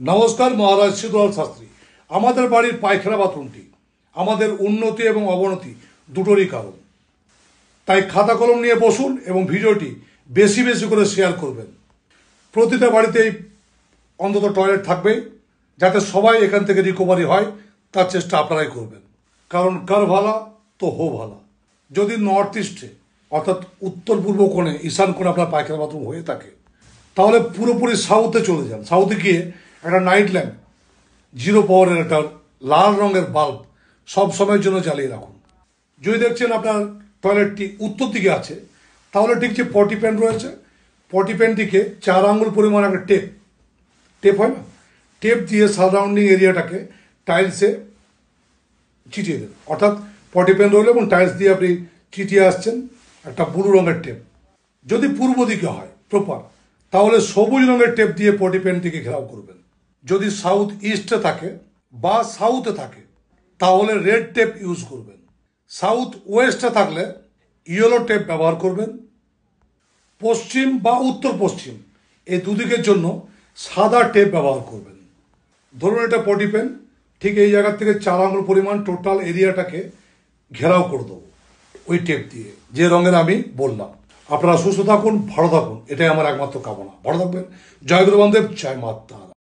নমস্কার, মহারাজ শিবদয়াল শাস্ত্রী। আমাদের বাড়ির পায়খানা বাথরুমটি আমাদের উন্নতি এবং অবনতি দুটোরই কারণ। তাই খাতা কলম নিয়ে বসুন এবং ভিডিওটি বেশি বেশি করে শেয়ার করবেন। প্রতিটা বাড়িতেই অন্তত টয়লেট থাকবেই, যাতে সবাই এখান থেকে রিকভারি হয় তার চেষ্টা আপনারাই করবেন। কারণ কার ভালা তো হো ভালা। যদি নর্থ ইস্টে অর্থাৎ উত্তর পূর্ব কোণে, ঈশান কোণে আপনার পায়খানা বাথরুম হয়ে থাকে, তাহলে পুরোপুরি সাউথে চলে যান। সাউথে গিয়ে একটা নাইট ল্যাম্প, 0 পাওয়ারের একটা লাল রঙের বাল্ব সব সময়ের জন্য জ্বালিয়ে রাখুন। যদি দেখছেন আপনার টয়লেটটি উত্তর দিকে আছে, তাহলে ঠিক যে পটি প্যান রয়েছে, পটি প্যানটিকে 4 আঙ্গুল পরিমাণ একটা টেপ হয় না, টেপ দিয়ে সারাউন্ডিং এরিয়াটাকে টাইলসে চিটিয়ে দেন। অর্থাৎ পটি প্যান রইল এবং টাইলস দিয়ে আপনি চিটিয়ে আসছেন একটা ব্লু রঙের টেপ। যদি পূর্ব দিকে হয় প্রপার, তাহলে সবুজ রঙের টেপ দিয়ে পটি প্যানটিকে ঘেরাও করবেন। যদি সাউথ ইস্টে থাকে বা সাউথে থাকে, তাহলে রেড টেপ ইউজ করবেন। সাউথ ওয়েস্টে থাকলে ইয়েলো টেপ ব্যবহার করবেন। পশ্চিম বা উত্তর পশ্চিম এই দুদিকের জন্য সাদা টেপ ব্যবহার করবেন। ধরুন এটা পটি প্যান, ঠিক এই জায়গা থেকে 4 আঙুল পরিমাণ টোটাল এরিয়াটাকে ঘেরাও করে দেবো ওই টেপ দিয়ে, যে রঙের আমি বললাম। আপনারা সুস্থ থাকুন, ভালো থাকুন, এটাই আমার একমাত্র কামনা। ভালো থাকবেন। জয় গুরু বামদেব, জয় মা তারা।